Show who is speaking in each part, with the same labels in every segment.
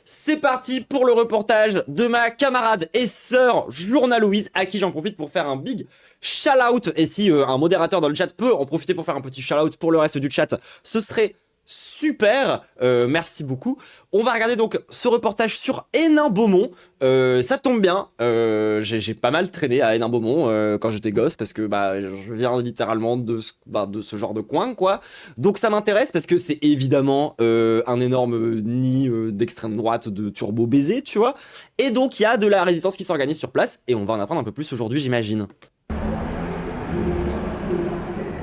Speaker 1: C'est parti pour le reportage de ma camarade et sœur Journa Louise, à qui j'en profite pour faire un big shout-out. Et si un modérateur dans le chat peut en profiter pour faire un petit shout-out pour le reste du chat, ce serait super, merci beaucoup. On va regarder donc ce reportage sur Hénin-Beaumont. Ça tombe bien, j'ai pas mal traîné à Hénin-Beaumont quand j'étais gosse, parce que bah, je viens littéralement de ce genre de coin, quoi. Donc ça m'intéresse parce que c'est évidemment un énorme nid d'extrême droite de turbo baiser, tu vois. Et donc il y a de la résistance qui s'organise sur place, et on va en apprendre un peu plus aujourd'hui, j'imagine.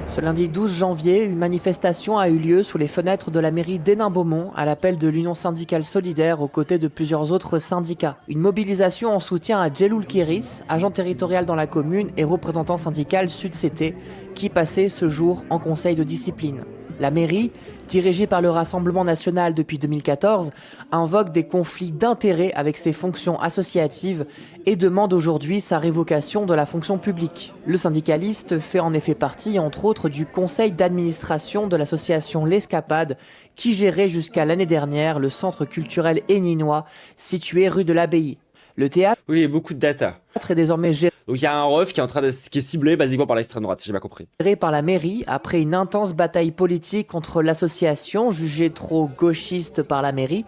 Speaker 2: Ce lundi 12 janvier, une manifestation a eu lieu sous les fenêtres de la mairie d'Hénin-Beaumont à l'appel de l'Union syndicale solidaire aux côtés de plusieurs autres syndicats. Une mobilisation en soutien à Djeloul Kéris, agent territorial dans la commune et représentant syndical Sud-CT, qui passait ce jour en conseil de discipline. La mairie, dirigée par le Rassemblement national depuis 2014, invoque des conflits d'intérêts avec ses fonctions associatives et demande aujourd'hui sa révocation de la fonction publique. Le syndicaliste fait en effet partie, entre autres, du conseil d'administration de l'association L'Escapade, qui gérait jusqu'à l'année dernière le centre culturel héninois situé rue de l'Abbaye. Le théâtre
Speaker 1: Oui, beaucoup de data.
Speaker 2: est désormais géré
Speaker 1: Donc il y a un ref qui est ciblé basiquement par l'extrême droite, si j'ai bien compris.
Speaker 2: par la mairie après une intense bataille politique contre l'association jugée trop gauchiste par la mairie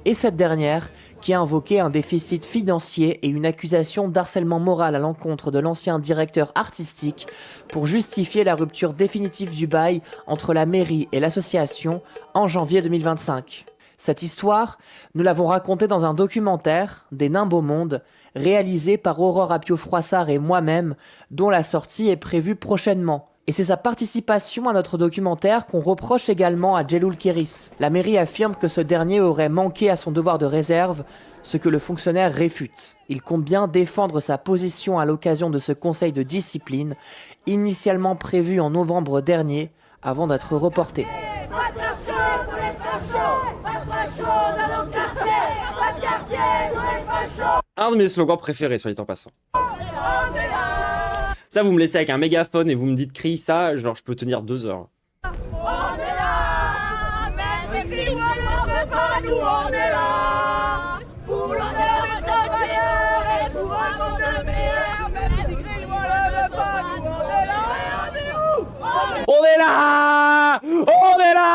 Speaker 2: et cette dernière qui a invoqué un déficit financier et une accusation d'harcèlement moral à l'encontre de l'ancien directeur artistique pour justifier la rupture définitive du bail entre la mairie et l'association en janvier 2025. Cette histoire, nous l'avons racontée dans un documentaire, Des Nains Beau Monde, réalisé par Aurore Apio-Froissart et moi-même, dont la sortie est prévue prochainement. Et c'est sa participation à notre documentaire qu'on reproche également à Djeloul Kéris. La mairie affirme que ce dernier aurait manqué à son devoir de réserve, ce que le fonctionnaire réfute. Il compte bien défendre sa position à l'occasion de ce conseil de discipline, initialement prévu en novembre dernier, avant d'être reporté.
Speaker 1: Un de mes slogans préférés, soit dit en passant. Ça, vous me laissez avec un mégaphone et vous me dites crie ça, genre je peux tenir 2 heures.
Speaker 3: On est là, même si on ne peut pas, nous on est là. Pour l'honneur des travailleurs et pour un monde meilleur, même si Greenwall ne veut pas, nous on est là et on est où?
Speaker 1: On est là. On est là.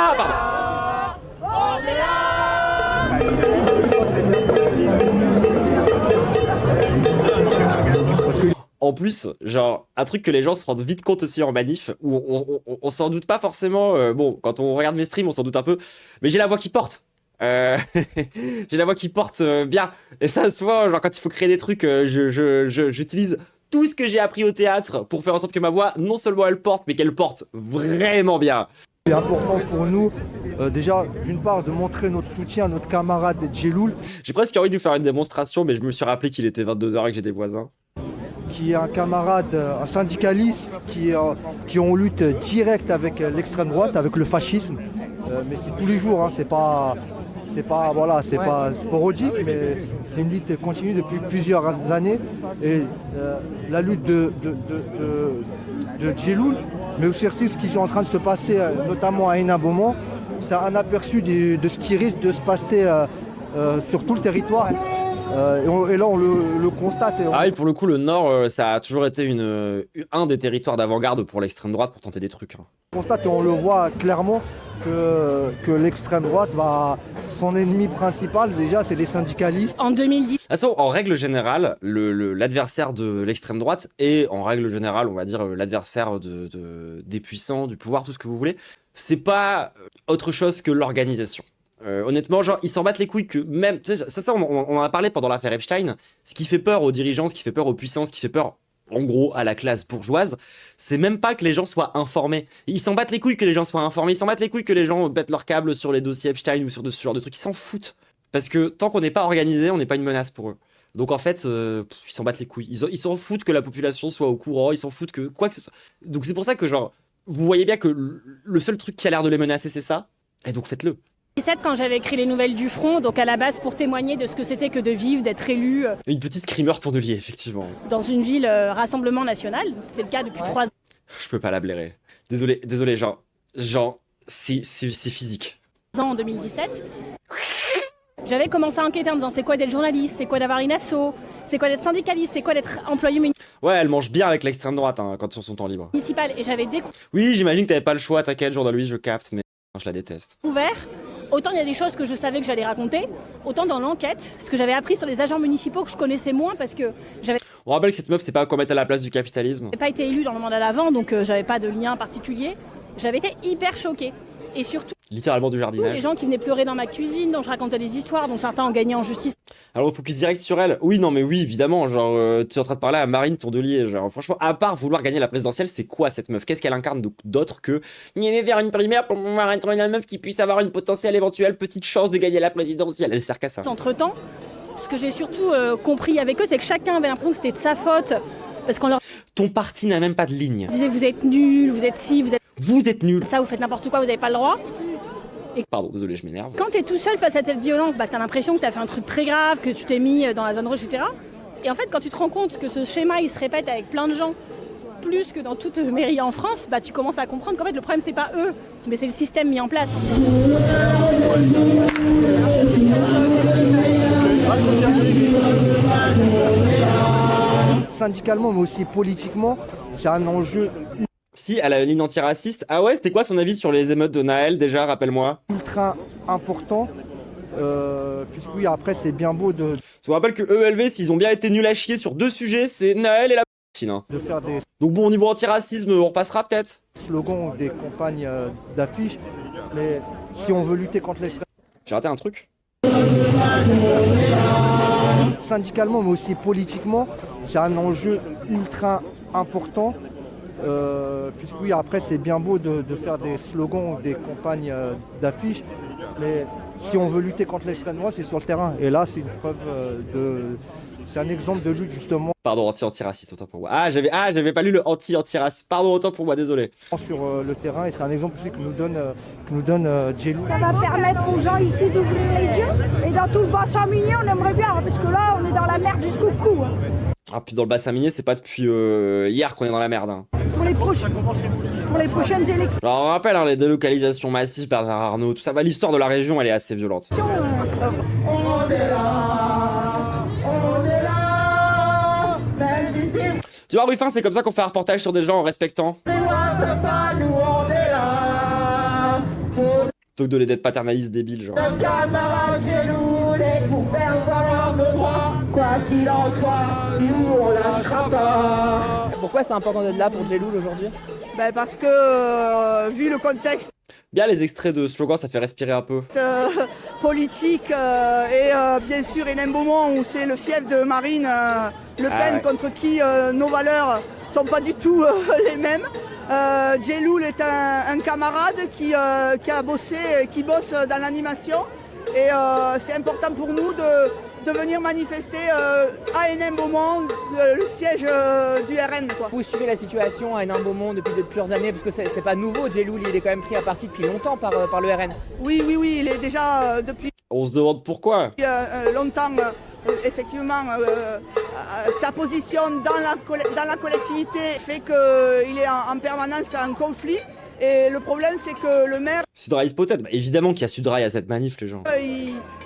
Speaker 3: On est là.
Speaker 1: En plus, genre, un truc que les gens se rendent vite compte aussi en manif, où on s'en doute pas forcément, bon, quand on regarde mes streams, on s'en doute un peu, mais j'ai la voix qui porte. J'ai la voix qui porte bien. Et ça, souvent, genre, quand il faut créer des trucs, j'utilise tout ce que j'ai appris au théâtre pour faire en sorte que ma voix, non seulement elle porte, mais qu'elle porte vraiment bien.
Speaker 4: C'est important pour nous, déjà, d'une part, de montrer notre soutien à notre camarade Djeloul,
Speaker 1: J'ai presque envie de vous faire une démonstration, mais je me suis rappelé qu'il était 22 h et que j'ai des voisins.
Speaker 4: qui est un camarade, un syndicaliste qui est en lutte directe avec l'extrême droite, avec le fascisme. Mais c'est tous les jours, hein, c'est pas sporadique, mais c'est une lutte continue depuis plusieurs années. Et la lutte de Djeloul, mais aussi ce qui est en train de se passer, notamment à Hénin-Beaumont, c'est un aperçu de ce qui risque de se passer sur tout le territoire. Et là, on le constate.
Speaker 1: Ah oui, pour le coup, le Nord, ça a toujours été un des territoires d'avant-garde pour l'extrême droite pour tenter des trucs.
Speaker 4: On constate et on le voit clairement que l'extrême droite, son ennemi principal, déjà, c'est les syndicalistes.
Speaker 5: En 2010.
Speaker 1: De toute façon, en règle générale, l'adversaire de l'extrême droite est, en règle générale, on va dire, l'adversaire des puissants, du pouvoir, tout ce que vous voulez, c'est pas autre chose que l'organisation. Honnêtement, genre, ils s'en battent les couilles que même... Tu sais, ça on en a parlé pendant l'affaire Epstein. Ce qui fait peur aux dirigeants, ce qui fait peur aux puissants, ce qui fait peur, en gros, à la classe bourgeoise, c'est même pas que les gens soient informés. Ils s'en battent les couilles que les gens soient informés. Ils s'en battent les couilles que les gens pètent leurs câbles sur les dossiers Epstein ou sur ce genre de trucs. Ils s'en foutent. Parce que tant qu'on n'est pas organisé, on n'est pas une menace pour eux. Donc en fait, ils s'en battent les couilles. Ils s'en foutent que la population soit au courant. Ils s'en foutent que quoi que ce soit. Donc c'est pour ça que, genre, vous voyez bien que le seul truc qui a l'air de les menacer, c'est ça. Et donc faites-le.
Speaker 5: Quand j'avais écrit les nouvelles du front, donc à la base pour témoigner de ce que c'était que de vivre, d'être élu
Speaker 1: Une petite screamer tourdelier, effectivement.
Speaker 5: dans une ville Rassemblement National, c'était le cas depuis 3 ans.
Speaker 1: Je peux pas la blairer. Désolé, genre, c'est physique.
Speaker 5: En 2017. J'avais commencé à enquêter en me disant c'est quoi d'être journaliste, c'est quoi d'avoir une asso, c'est quoi d'être syndicaliste, c'est quoi d'être employé
Speaker 1: Ouais, elle mange bien avec l'extrême droite hein, quand sur son temps libre.
Speaker 5: municipal. Et j'avais
Speaker 1: Oui, j'imagine que t'avais pas le choix, t'inquiète, journaliste, je capte, mais je la déteste.
Speaker 5: découvert, autant il y a des choses que je savais que j'allais raconter, autant dans l'enquête, ce que j'avais appris sur les agents municipaux que je connaissais moins parce que j'avais
Speaker 1: On rappelle que cette meuf, c'est pas quoi mettre à la place du capitalisme.
Speaker 5: pas été élue dans le mandat d'avant, donc j'avais pas de lien particulier. J'avais été hyper choquée. Et surtout,
Speaker 1: Littéralement du
Speaker 5: les
Speaker 1: jardinage.
Speaker 5: gens qui venaient pleurer dans ma cuisine, dont je racontais des histoires, dont certains ont gagné en justice.
Speaker 1: Alors, focus direct sur elle. Oui, non, mais oui, évidemment. Genre, tu es en train de parler à Marine Tourdelier. Genre, franchement, à part vouloir gagner la présidentielle, c'est quoi cette meuf? Qu'est-ce qu'elle incarne d'autre que ni aller vers une primaire pour pouvoir être une meuf qui puisse avoir une potentielle éventuelle petite chance de gagner la présidentielle? Elle sert qu'à ça.
Speaker 5: Entre-temps, ce que j'ai surtout compris avec eux, c'est que chacun avait l'impression que c'était de sa faute. Parce qu'on leur
Speaker 1: Ton parti n'a même pas de ligne.
Speaker 5: disait vous êtes nuls, vous êtes ci, vous êtes
Speaker 1: Vous êtes nuls.
Speaker 5: ça, vous faites n'importe quoi, vous n'avez pas le droit.
Speaker 1: Pardon, désolé, je m'énerve.
Speaker 5: Quand t'es tout seul face à cette violence, bah t'as l'impression que t'as fait un truc très grave, que tu t'es mis dans la zone rouge, etc. Et en fait, quand tu te rends compte que ce schéma il se répète avec plein de gens, plus que dans toute mairie en France, bah tu commences à comprendre qu'en fait le problème c'est pas eux, mais c'est le système mis en place.
Speaker 4: Syndicalement, mais aussi politiquement, c'est un enjeu
Speaker 1: Si, elle a une ligne antiraciste. Ah ouais, c'était quoi son avis sur les émeutes de Naël déjà, rappelle-moi?
Speaker 4: ultra important. Puisque oui, après, c'est bien beau de
Speaker 1: Je vous rappelle que ELV, s'ils ont bien été nuls à chier sur deux sujets, c'est Naël et la Palestine, hein.
Speaker 4: faire des
Speaker 1: Donc bon, au niveau antiracisme, on repassera peut-être.
Speaker 4: slogans ou des campagnes d'affiches. Mais si on veut lutter contre l'extrême,
Speaker 1: J'ai raté un truc.
Speaker 4: syndicalement, mais aussi politiquement, c'est un enjeu ultra important. Puisque oui, après, c'est bien beau de faire des slogans ou des campagnes d'affiches. Mais si on veut lutter contre l'extrême droite, c'est sur le terrain. Et là, c'est une preuve c'est un exemple de lutte justement
Speaker 1: Pardon, antiraciste, autant pour moi. J'avais pas lu le anti-antiraciste. Pardon, autant pour moi, désolé.
Speaker 4: sur le terrain. Et c'est un exemple aussi que nous donne Jelou.
Speaker 6: Ça va permettre aux gens ici d'ouvrir les yeux. Et dans tout le bassin minier, on aimerait bien, parce que là, on est dans la merde jusqu'au cou.
Speaker 1: Ah, puis dans le bassin minier, c'est pas depuis hier qu'on est dans la merde, hein.
Speaker 6: Pour les prochaines élections.
Speaker 1: Alors, on rappelle, hein, les délocalisations massives, Bernard Arnault, tout ça. Bah, l'histoire de la région, elle est assez violente. Tu vois, Ruffin, c'est comme ça qu'on fait un reportage sur des gens en respectant. Plutôt que de les dettes paternalistes débiles, genre.
Speaker 2: Pourquoi c'est important d'être là pour Jeloul aujourd'hui?
Speaker 3: Ben parce que, vu le contexte
Speaker 1: Bien, les extraits de slogans, ça fait respirer un peu.
Speaker 3: politique et bien sûr Hénin Beaumont où c'est le fief de Marine Le Pen
Speaker 1: ouais.
Speaker 3: contre qui nos valeurs sont pas du tout les mêmes. Jeloul est un camarade qui a bossé, qui bosse dans l'animation et c'est important pour nous de venir manifester à Hénin Beaumont, le siège du RN, quoi.
Speaker 2: Vous suivez la situation à Hénin-Beaumont depuis plusieurs années, parce que c'est pas nouveau, Jeloul il est quand même pris à partie depuis longtemps par le RN.
Speaker 3: Oui, il est déjà depuis
Speaker 1: On se demande pourquoi.
Speaker 3: longtemps, effectivement, sa position dans la collectivité fait qu'il est en permanence en conflit. Et le problème, c'est que le maire,
Speaker 1: Sudrail peut-être. Bah, évidemment qu'il y a Sudrail à cette manif, les gens.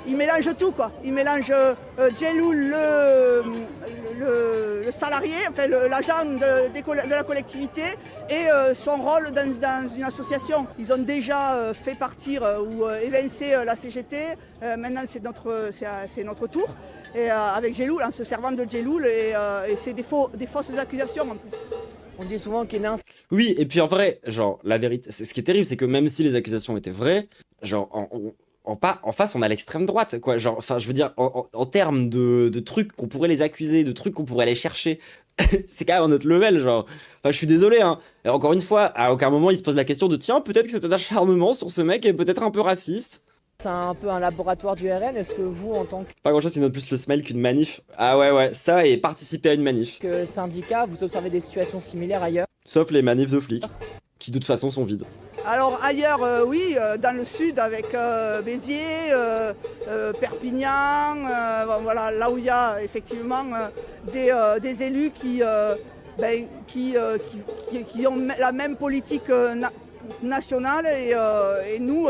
Speaker 3: il mélange tout, quoi. Il mélange Jeloul, le salarié, enfin l'agent de la collectivité, et son rôle dans une association. Ils ont déjà fait partir ou évincer la CGT. Maintenant, c'est notre tour. Et avec Jeloul, en se servant de Jeloul, et c'est des fausses accusations en plus.
Speaker 2: On dit souvent qu'Hénin
Speaker 1: Oui, et puis en vrai, genre, la vérité, ce qui est terrible, c'est que même si les accusations étaient vraies, genre, en face, on a l'extrême droite, quoi. Genre, enfin, je veux dire, en termes de trucs qu'on pourrait les accuser, de trucs qu'on pourrait aller chercher, c'est quand même un autre level, genre. Enfin, je suis désolé, hein. Et encore une fois, à aucun moment, il se pose la question de tiens, peut-être que cet acharnement sur ce mec est peut-être un peu raciste.
Speaker 2: c'est un peu un laboratoire du RN. Est-ce que vous, en tant
Speaker 1: Pas grand chose, c'est plus le smell qu'une manif. Ah ouais, ça et participer à une manif.
Speaker 2: que syndicat, vous observez des situations similaires ailleurs?
Speaker 1: Sauf les manifs de flics, qui de toute façon sont vides.
Speaker 3: Alors ailleurs, oui, dans le sud avec Béziers, Perpignan, voilà, là où il y a effectivement des élus qui ont la même politique nationale et nous,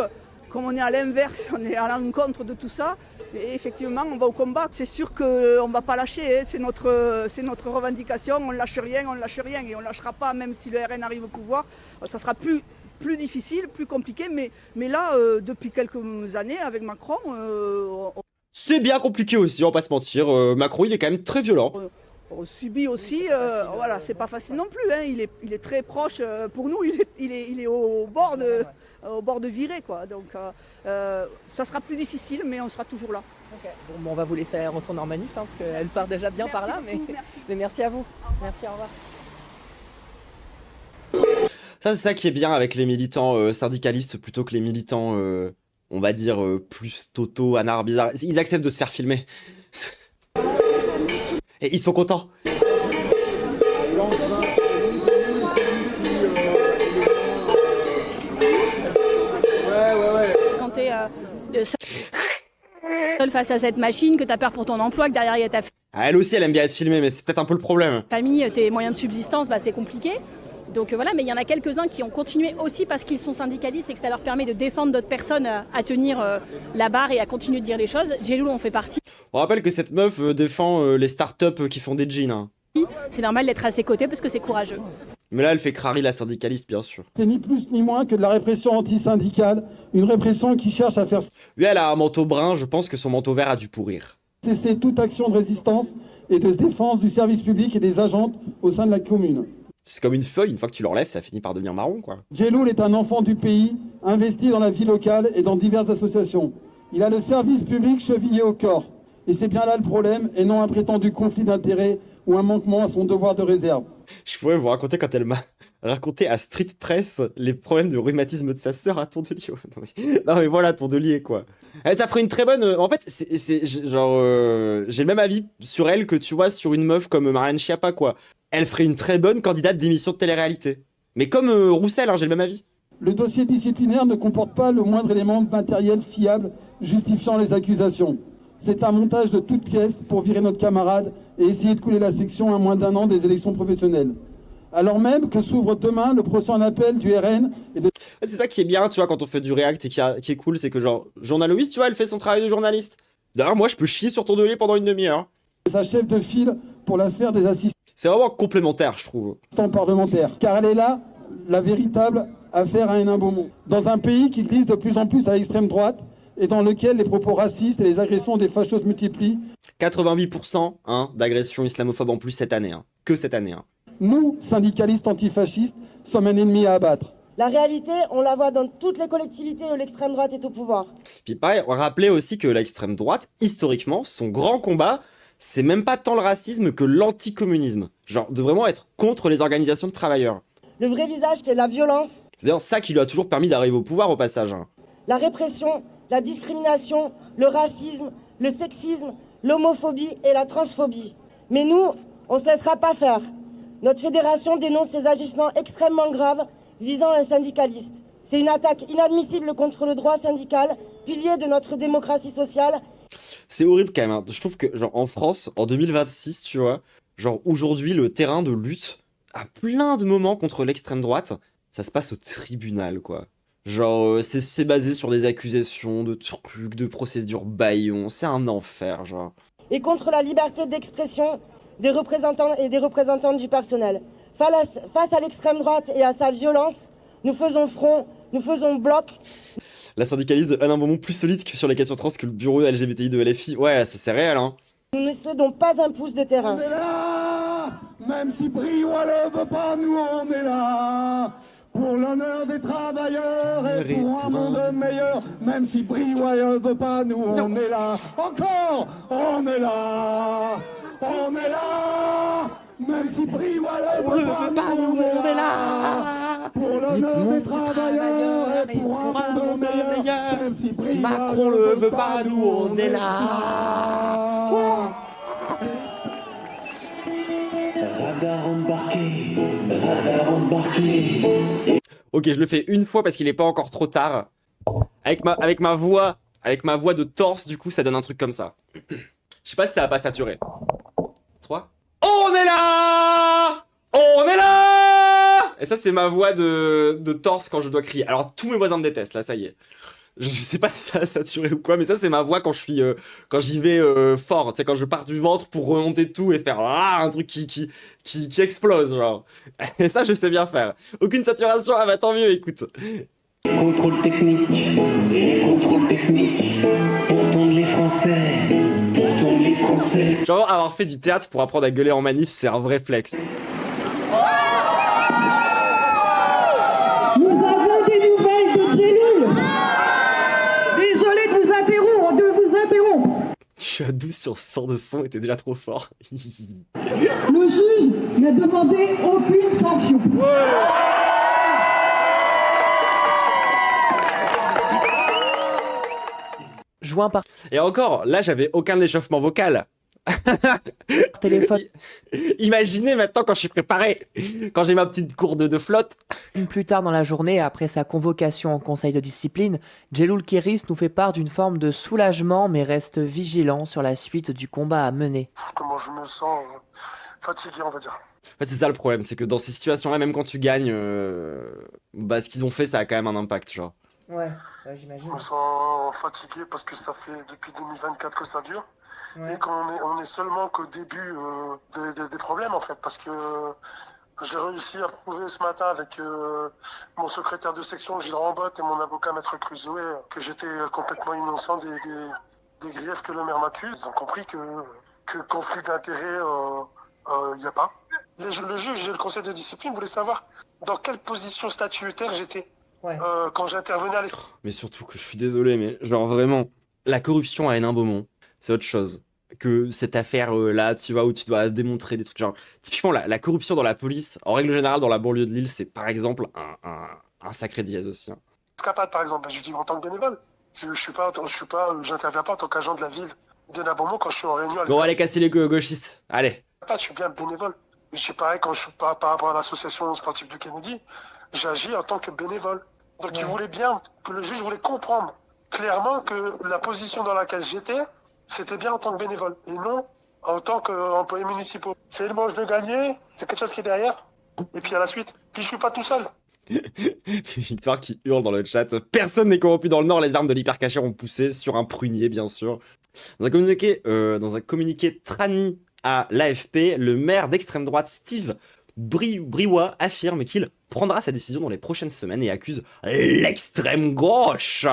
Speaker 3: comme on est à l'inverse, on est à l'encontre de tout ça, Et effectivement, on va au combat. C'est sûr qu'on ne va pas lâcher, hein. C'est notre revendication. On ne lâche rien, et on ne lâchera pas, même si le RN arrive au pouvoir. Ça sera plus difficile, plus compliqué, mais là, depuis quelques années, avec Macron,
Speaker 1: C'est bien compliqué aussi, on va pas se mentir. Macron, il est quand même très violent.
Speaker 3: on subit aussi, voilà, c'est pas facile non plus, hein. Il est très proche, pour nous, il est au bord de virer, quoi. Donc ça sera plus difficile, mais on sera toujours là.
Speaker 2: Ok. Bon, on va vous laisser retourner en manif, hein, parce qu'elle part déjà bien par là, mais merci à vous. Merci, au revoir.
Speaker 1: Ça, c'est ça qui est bien avec les militants syndicalistes plutôt que les militants, on va dire, plus toto, anards, bizarres. Ils acceptent de se faire filmer. Et ils sont contents.
Speaker 5: Quand t'es seul face à cette machine, que t'as peur pour ton emploi, que derrière il y a ta
Speaker 1: Ah, elle aussi, elle aime bien être filmée, mais c'est peut-être un peu le problème.
Speaker 5: famille, tes moyens de subsistance, bah, c'est compliqué. Donc voilà, mais il y en a quelques-uns qui ont continué aussi parce qu'ils sont syndicalistes et que ça leur permet de défendre d'autres personnes à tenir la barre et à continuer de dire les choses. Jelloul en fait partie.
Speaker 1: On rappelle que cette meuf défend les startups qui font des jeans. Hein.
Speaker 5: C'est normal d'être à ses côtés parce que c'est courageux.
Speaker 1: Mais là, elle fait crari la syndicaliste, bien sûr.
Speaker 7: C'est ni plus ni moins que de la répression antisyndicale, une répression qui cherche à faire
Speaker 1: Lui, elle a un manteau brun, je pense que son manteau vert a dû pourrir.
Speaker 7: cesser toute action de résistance et de défense du service public et des agents au sein de la commune.
Speaker 1: C'est comme une feuille, une fois que tu l'enlèves, ça finit par devenir marron, quoi.
Speaker 7: Jelloul est un enfant du pays, investi dans la vie locale et dans diverses associations. Il a le service public chevillé au corps. Et c'est bien là le problème, et non un prétendu conflit d'intérêts ou un manquement à son devoir de réserve.
Speaker 1: Je pourrais vous raconter quand elle m'a raconté à Street Press les problèmes de rhumatisme de sa sœur à Tondelier. Non mais voilà, Tondelier, quoi. Ça ferait une très bonne... En fait, j'ai le même avis sur elle que, tu vois, sur une meuf comme Marianne Schiappa, quoi. Elle ferait une très bonne candidate d'émission de télé-réalité. Mais comme Roussel, hein, j'ai le même avis.
Speaker 7: Le dossier disciplinaire ne comporte pas le moindre élément matériel fiable justifiant les accusations. C'est un montage de toutes pièces pour virer notre camarade et essayer de couler la section à moins d'un an des élections professionnelles. Alors même que s'ouvre demain le procès en appel du RN et de...
Speaker 1: C'est ça qui est bien, tu vois, quand on fait du React et qui est cool, c'est que genre, Journaloïs, tu vois, elle fait son travail de journaliste. D'ailleurs, moi, je peux chier sur Tondelier pendant une demi-heure.
Speaker 7: sa chef de file pour l'affaire des assistants
Speaker 1: C'est vraiment complémentaire, je trouve.
Speaker 7: parlementaires. Car elle est là, la véritable affaire à Hénin Beaumont. Dans un pays qui glisse de plus en plus à l'extrême droite et dans lequel les propos racistes et les agressions des fachos se multiplient.
Speaker 1: 88% hein, d'agressions islamophobes en plus cette année. Hein. Que cette année. Hein.
Speaker 7: Nous, syndicalistes antifascistes, sommes un ennemi à abattre.
Speaker 8: La réalité, on la voit dans toutes les collectivités où l'extrême droite est au pouvoir.
Speaker 1: Puis pareil, on rappelait aussi que l'extrême droite, historiquement, son grand combat, c'est même pas tant le racisme que l'anticommunisme. Genre, de vraiment être contre les organisations de travailleurs.
Speaker 8: Le vrai visage, c'est la violence.
Speaker 1: C'est d'ailleurs ça qui lui a toujours permis d'arriver au pouvoir, au passage. Hein.
Speaker 8: La répression, la discrimination, le racisme, le sexisme, l'homophobie et la transphobie. Mais nous, on ne se laissera pas faire. Notre fédération dénonce ces agissements extrêmement graves visant un syndicaliste. C'est une attaque inadmissible contre le droit syndical, pilier de notre démocratie sociale.
Speaker 1: C'est horrible quand même. Hein. Je trouve que, genre, en France, en 2026, tu vois, genre, aujourd'hui, le terrain de lutte, à plein de moments contre l'extrême droite, ça se passe au tribunal, quoi. Genre, c'est basé sur des accusations de trucs, de procédures bâillons. C'est un enfer, genre.
Speaker 8: Et contre la liberté d'expression des représentants et des représentantes du personnel. Face à l'extrême droite et à sa violence, nous faisons front, nous faisons bloc.
Speaker 1: La syndicaliste de Hénin Beaumont plus solide que sur les questions trans que le bureau LGBTI de LFI. Ouais, ça c'est réel, hein.
Speaker 8: Nous ne cédons pas un pouce de terrain.
Speaker 7: On est là, même si Briouat ne veut pas, nous on est là. Pour l'honneur des travailleurs et pour un monde meilleur, même si Briouat ne veut pas, nous on est là. Encore, on est là, on est là. Même si Briouat ne veut pas, nous on est là. Pour l'honneur des travailleurs et pour un monde meilleur, même si Macron ne veut pas, nous on est là.
Speaker 9: Radar embarqué.
Speaker 1: Ok, je le fais une fois parce qu'il est pas encore trop tard. Avec ma voix de torse, du coup, ça donne un truc comme ça. Je sais pas si ça va pas saturer. 3. On est là! On est là! Et ça, c'est ma voix de torse quand je dois crier. Alors, tous mes voisins me détestent, là, ça y est. Je sais pas si ça a saturé ou quoi, mais ça c'est ma voix quand je suis quand j'y vais fort, tu sais, quand je pars du ventre pour remonter tout et faire un truc qui explose, genre. Et ça je sais bien faire. Aucune saturation, ah bah tant mieux, écoute.
Speaker 9: Contrôle technique, contrôle technique, pour tourner les Français, pour tourner les Français.
Speaker 1: Genre avoir fait du théâtre pour apprendre à gueuler en manif, c'est un vrai flex.
Speaker 6: Nous avons des nouvelles de Djeloul. Désolé de vous interrompre.
Speaker 1: Je suis à 12 sur 100 de son et t'es déjà trop fort.
Speaker 6: Le juge n'a demandé aucune sanction.
Speaker 2: Joint par
Speaker 1: Et encore, là j'avais aucun échauffement vocal.
Speaker 2: téléphone
Speaker 1: Imaginez maintenant quand je suis préparé, quand j'ai ma petite cour de flotte.
Speaker 2: plus tard dans la journée, après sa convocation en conseil de discipline, Djeloul Keris nous fait part d'une forme de soulagement mais reste vigilant sur la suite du combat à mener.
Speaker 10: Comment je me sens fatigué, on va dire.
Speaker 1: En fait c'est ça le problème, c'est que dans ces situations-là, même quand tu gagnes, bah ce qu'ils ont fait ça a quand même un impact, genre.
Speaker 2: Ouais, j'imagine.
Speaker 10: Je me sens fatigué parce que ça fait depuis 2024 que ça dure. Et qu'on est seulement qu'au début des problèmes, en fait. Parce que j'ai réussi à prouver ce matin avec mon secrétaire de section, Gilles Rambotte, et mon avocat, Maître Crusoe, que j'étais complètement innocent des griefs que le maire m'accuse. Ils ont compris que conflit d'intérêts, il n'y a pas. Le juge et le conseil de discipline voulaient savoir dans quelle position statutaire j'étais. Quand j'intervenais à l'espace.
Speaker 1: Mais surtout que je suis désolé, mais genre vraiment, la corruption à Hénin-Beaumont, c'est autre chose que cette affaire-là, tu vois, où tu dois démontrer des trucs. Genre, typiquement, la corruption dans la police, en règle générale, dans la banlieue de Lille, c'est par exemple un sacré dièse aussi. Hein.
Speaker 10: Escapade, par exemple, je dis en tant que bénévole. J'interviens pas en tant qu'agent de la ville d'Hénin-Beaumont quand je suis en réunion.
Speaker 1: Bon, allez, casser les gauchistes, allez.
Speaker 10: Je suis bien bénévole. Mais c'est pareil quand je suis par rapport à l'association sportive du Kennedy, j'agis en tant que bénévole. Donc il voulait bien, que le juge voulait comprendre clairement que la position dans laquelle j'étais, c'était bien en tant que bénévole et non en tant qu'employé municipal. C'est le manche de gagner, c'est quelque chose qui est derrière. Et puis à la suite, puis je suis pas tout seul.
Speaker 1: Victoire qui hurle dans le chat. Personne n'est corrompu dans le Nord, les armes de l'hypercacher ont poussé sur un prunier, bien sûr. Dans un communiqué trani à l'AFP, le maire d'extrême droite Steve Briouat affirme qu'il prendra sa décision dans les prochaines semaines et accuse l'extrême gauche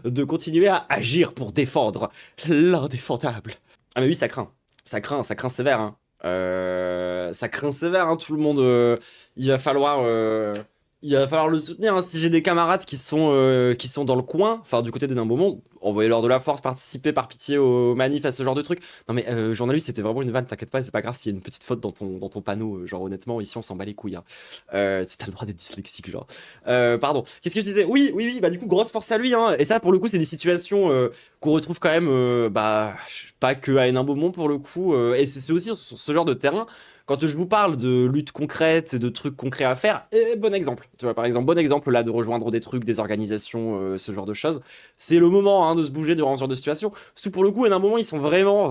Speaker 1: de continuer à agir pour défendre l'indéfendable. Ah mais oui, ça craint sévère. Hein. Ça craint sévère, hein, tout le monde. Il va falloir le soutenir. Hein. Si j'ai des camarades qui sont dans le coin, enfin du côté d'Hénin-Beaumont, envoyez-leur de la force, participer par pitié aux manifs, à ce genre de trucs. Non mais journaliste, c'était vraiment une vanne, t'inquiète pas, c'est pas grave s'il y a une petite faute dans ton panneau, genre honnêtement, ici on s'en bat les couilles. Hein. Si t'as le droit d'être dyslexique, genre. Pardon, qu'est-ce que je disais? Oui, bah du coup, grosse force à lui, hein. Et ça, pour le coup, c'est des situations qu'on retrouve quand même, pas que à Hénin-Beaumont pour le coup, et c'est aussi sur ce genre de terrain. Quand je vous parle de lutte concrète et de trucs concrets à faire, bon exemple. Tu vois, par exemple, bon exemple là de rejoindre des trucs, des organisations, ce genre de choses. C'est le moment hein, de se bouger devant ce genre de situation. Surtout pour le coup, à un moment, ils sont vraiment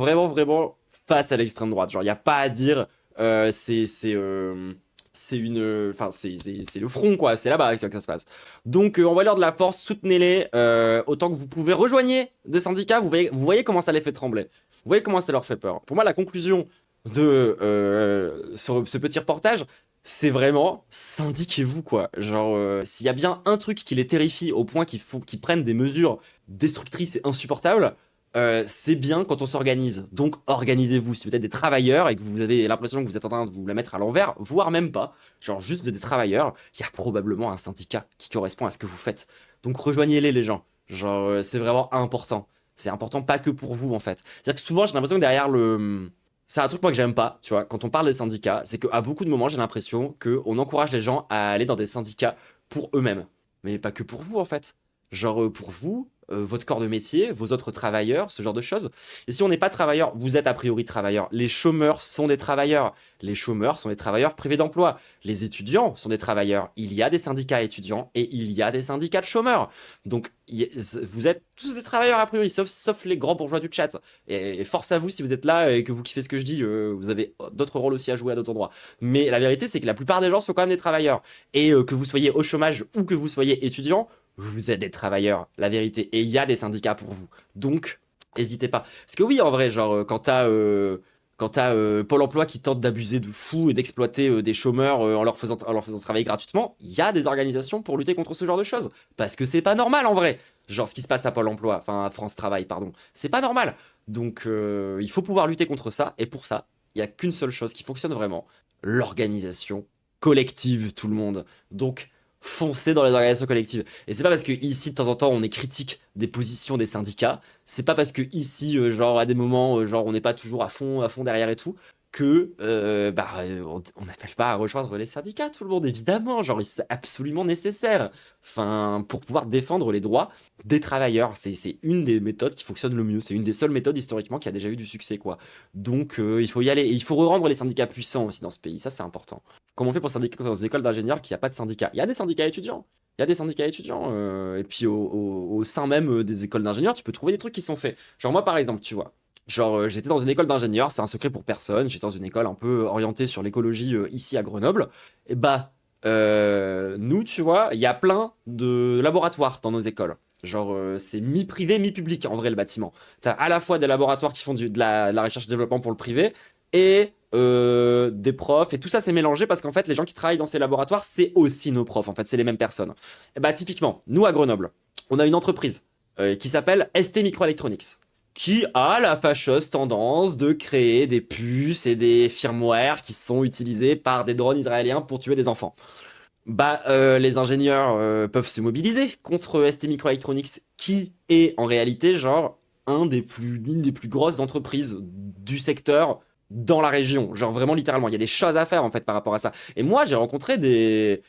Speaker 1: face à l'extrême droite. Genre, il n'y a pas à dire, c'est le front, quoi. C'est là-bas que ça se passe. Donc, envoyez-leur de la force, soutenez-les autant que vous pouvez. Rejoignez des syndicats, vous voyez comment ça les fait trembler. Vous voyez comment ça leur fait peur. Pour moi, la conclusion de ce petit reportage, c'est vraiment syndiquez-vous quoi. Genre s'il y a bien un truc qui les terrifie au point qu'ils prennent des mesures destructrices et insupportables, c'est bien quand on s'organise. Donc organisez-vous. Si vous êtes des travailleurs et que vous avez l'impression que vous êtes en train de vous la mettre à l'envers, voire même pas, genre juste des travailleurs, il y a probablement un syndicat qui correspond à ce que vous faites. Donc rejoignez-les les gens. Genre c'est vraiment important. C'est important pas que pour vous en fait. C'est-à-dire que souvent j'ai l'impression que derrière le... C'est un truc moi que j'aime pas, tu vois, quand on parle des syndicats, c'est qu'à beaucoup de moments j'ai l'impression qu'on encourage les gens à aller dans des syndicats pour eux-mêmes. Mais pas que pour vous en fait. Genre pour vous, votre corps de métier, vos autres travailleurs, ce genre de choses. Et si on n'est pas travailleur, vous êtes a priori travailleur. Les chômeurs sont des travailleurs. Les chômeurs sont des travailleurs privés d'emploi. Les étudiants sont des travailleurs. Il y a des syndicats étudiants et il y a des syndicats de chômeurs. Donc vous êtes tous des travailleurs a priori, sauf les grands bourgeois du chat. Et force à vous si vous êtes là et que vous kiffez ce que je dis, vous avez d'autres rôles aussi à jouer à d'autres endroits. Mais la vérité c'est que la plupart des gens sont quand même des travailleurs. Et que vous soyez au chômage ou que vous soyez étudiant, vous êtes des travailleurs, la vérité. Et il y a des syndicats pour vous. Donc, n'hésitez pas. Parce que oui, en vrai, genre, quand t'as Pôle emploi qui tente d'abuser de fou et d'exploiter des chômeurs en leur faisant travailler gratuitement, il y a des organisations pour lutter contre ce genre de choses. Parce que c'est pas normal en vrai. Genre ce qui se passe à Pôle emploi, enfin à France Travail, pardon. C'est pas normal. Donc il faut pouvoir lutter contre ça. Et pour ça, il n'y a qu'une seule chose qui fonctionne vraiment. L'organisation collective, tout le monde. Donc foncez dans les organisations collectives. Et c'est pas parce que ici, de temps en temps, on est critique des positions des syndicats, c'est pas parce que ici, genre, à des moments, genre, on n'est pas toujours à fond derrière et tout, que, on n'appelle pas à rejoindre les syndicats, tout le monde, évidemment. Genre, c'est absolument nécessaire. Enfin, pour pouvoir défendre les droits des travailleurs. C'est une des méthodes qui fonctionne le mieux. C'est une des seules méthodes, historiquement, qui a déjà eu du succès, quoi. Donc, il faut y aller. Et il faut rendre les syndicats puissants aussi dans ce pays. Ça, c'est important. Comment on fait pour syndicat dans des écoles d'ingénieurs qu'il n'y a pas de syndicats? Il y a des syndicats étudiants. Il y a des syndicats étudiants. Et puis au sein même des écoles d'ingénieurs, tu peux trouver des trucs qui sont faits. Genre moi par exemple, tu vois. Genre j'étais dans une école d'ingénieurs, c'est un secret pour personne. J'étais dans une école un peu orientée sur l'écologie ici à Grenoble. Et nous, tu vois, il y a plein de laboratoires dans nos écoles. Genre, c'est mi-privé, mi-public, en vrai, le bâtiment. T'as à la fois des laboratoires qui font de la recherche et développement pour le privé, et des profs, et tout ça c'est mélangé parce qu'en fait les gens qui travaillent dans ces laboratoires c'est aussi nos profs, en fait c'est les mêmes personnes. Et bah typiquement, nous à Grenoble, on a une entreprise qui s'appelle ST Microelectronics, qui a la fâcheuse tendance de créer des puces et des firmware qui sont utilisés par des drones israéliens pour tuer des enfants. Les ingénieurs peuvent se mobiliser contre ST Microelectronics, qui est en réalité genre l'une des plus grosses entreprises du secteur dans la région. Genre vraiment littéralement, il y a des choses à faire en fait par rapport à ça. Et moi, j'ai rencontré des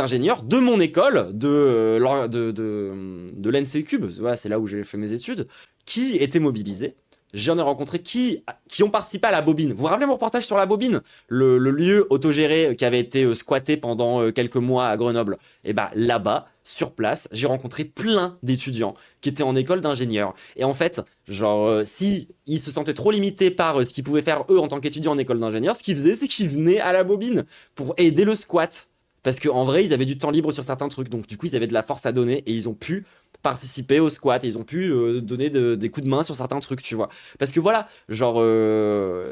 Speaker 1: ingénieurs de mon école, de l'NC Cube, voilà, c'est là où j'ai fait mes études, qui étaient mobilisés. J'en ai rencontré qui ont participé à la bobine. Vous vous rappelez mon reportage sur la bobine, le lieu autogéré qui avait été squatté pendant quelques mois à Grenoble? Et là-bas, sur place, j'ai rencontré plein d'étudiants qui étaient en école d'ingénieur. Et en fait, genre, si ils se sentaient trop limités par ce qu'ils pouvaient faire eux en tant qu'étudiants en école d'ingénieur, ce qu'ils faisaient, c'est qu'ils venaient à la bobine pour aider le squat. Parce qu'en vrai, ils avaient du temps libre sur certains trucs. Donc du coup, ils avaient de la force à donner et ils ont pu participer au squat et ils ont pu donner des coups de main sur certains trucs, tu vois. Parce que voilà, genre,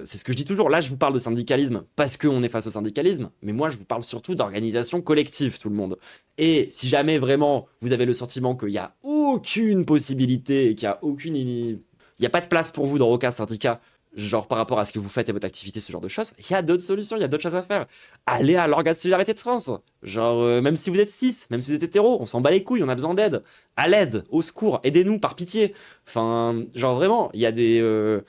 Speaker 1: c'est ce que je dis toujours. Là, je vous parle de syndicalisme parce qu'on est face au syndicalisme, mais moi, je vous parle surtout d'organisation collective, tout le monde. Et si jamais vraiment vous avez le sentiment qu'il n'y a aucune possibilité et qu'il n'y a pas de place pour vous dans aucun syndicat, genre par rapport à ce que vous faites et votre activité, ce genre de choses, il y a d'autres solutions, il y a d'autres choses à faire. Allez à l'organe de solidarité de France. Genre, même si vous êtes cis, même si vous êtes hétéro, on s'en bat les couilles, on a besoin d'aide. À l'aide, au secours, aidez-nous par pitié. Enfin, genre vraiment, il y a des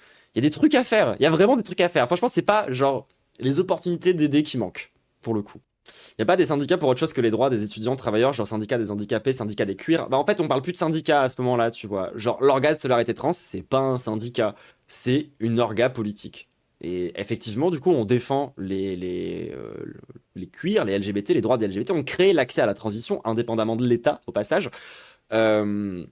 Speaker 1: trucs à faire. Il y a vraiment des trucs à faire. Franchement, c'est pas genre les opportunités d'aider qui manquent, pour le coup. Il n'y a pas des syndicats pour autre chose que les droits des étudiants, travailleurs, genre syndicat des handicapés, syndicat des cuirs. En fait, on parle plus de syndicat à ce moment-là, tu vois. Genre, l'organe de solidarité trans, c'est pas un syndicat, c'est une orga politique. Et effectivement, du coup, on défend les cuirs, les LGBT, les droits des LGBT. On crée l'accès à la transition, indépendamment de l'État, au passage. Mais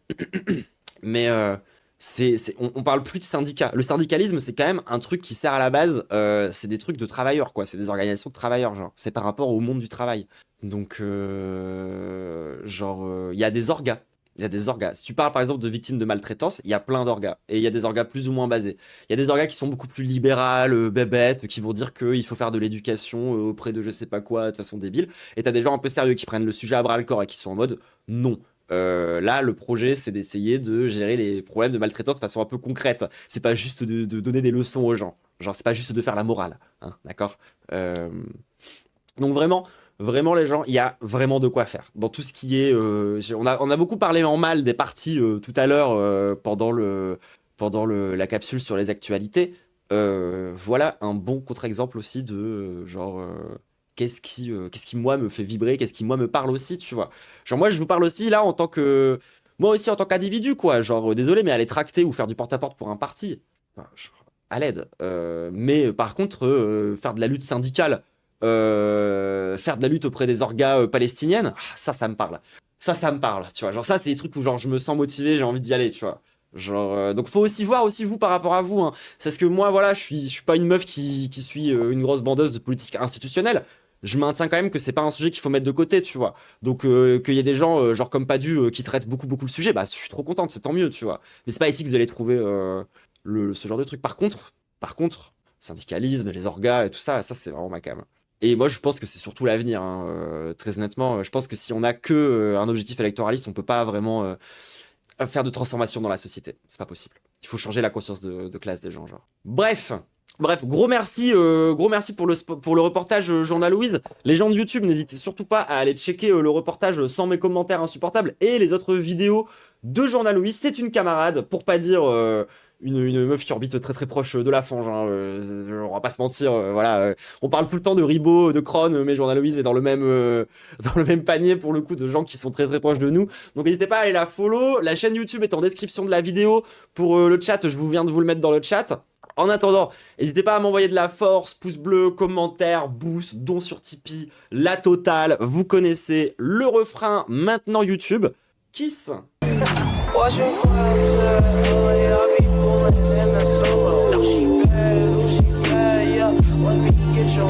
Speaker 1: on parle plus de syndicats. Le syndicalisme, c'est quand même un truc qui sert à la base. C'est des trucs de travailleurs, quoi. C'est des organisations de travailleurs, genre. C'est par rapport au monde du travail. Donc, il y a des orgas. Il y a des orgas. Si tu parles par exemple de victimes de maltraitance, il y a plein d'orgas. Et il y a des orgas plus ou moins basés. Il y a des orgas qui sont beaucoup plus libérales, bébêtes, qui vont dire qu'il faut faire de l'éducation auprès de je sais pas quoi, de façon débile. Et t'as des gens un peu sérieux qui prennent le sujet à bras le corps et qui sont en mode non. Là, le projet, c'est d'essayer de gérer les problèmes de maltraitance de façon un peu concrète. C'est pas juste de donner des leçons aux gens. Genre, c'est pas juste de faire la morale. Hein, d'accord. Donc vraiment les gens, il y a vraiment de quoi faire. Dans tout ce qui est... on a beaucoup parlé en mal des partis tout à l'heure pendant la capsule sur les actualités. Voilà un bon contre-exemple aussi de qu'est-ce qui moi me fait vibrer, qu'est-ce qui moi me parle aussi, tu vois. Genre moi je vous parle aussi là en tant que... Moi aussi en tant qu'individu, quoi. Genre désolé, mais aller tracter ou faire du porte-à-porte pour un parti, enfin, à l'aide. Mais par contre, faire de la lutte syndicale, faire de la lutte auprès des orgas palestiniennes, ça me parle. Ça me parle, tu vois. Genre ça, c'est des trucs où genre je me sens motivé, j'ai envie d'y aller, tu vois. Genre, donc faut aussi voir aussi vous par rapport à vous, hein. C'est parce que moi, voilà, je suis pas une meuf qui suit une grosse bandeuse de politique institutionnelle. je maintiens quand même que c'est pas un sujet qu'il faut mettre de côté, tu vois. Donc qu'il y ait des gens genre comme Padu qui traitent beaucoup le sujet, bah je suis trop contente, c'est tant mieux, tu vois. Mais c'est pas ici que vous allez trouver ce genre de truc. Par contre, syndicalisme, les orgas et tout ça, ça c'est vraiment ma cam. Et moi je pense que c'est surtout l'avenir, hein, très honnêtement. Je pense que si on a que un objectif électoraliste, on peut pas vraiment faire de transformation dans la société. C'est pas possible. Il faut changer la conscience de classe des gens, genre. Bref, gros merci pour le reportage, Journal Louise. Les gens de YouTube, n'hésitez surtout pas à aller checker le reportage sans mes commentaires insupportables et les autres vidéos de Journal Louise. C'est une camarade, pour pas dire une meuf qui orbite très très proche de la fange, hein, on va pas se mentir, voilà. On parle tout le temps de Ribot, de Kron, mais Journal Louise est dans le même panier pour le coup de gens qui sont très très proches de nous. Donc n'hésitez pas à aller la follow. La chaîne YouTube est en description de la vidéo. Pour le chat, je viens de vous le mettre dans le chat. En attendant, n'hésitez pas à m'envoyer de la force, pouce bleu, commentaire, boost, don sur Tipeee, la totale. Vous connaissez le refrain, maintenant YouTube. Kiss.
Speaker 11: Archipel, archipel, yeah. Let me get your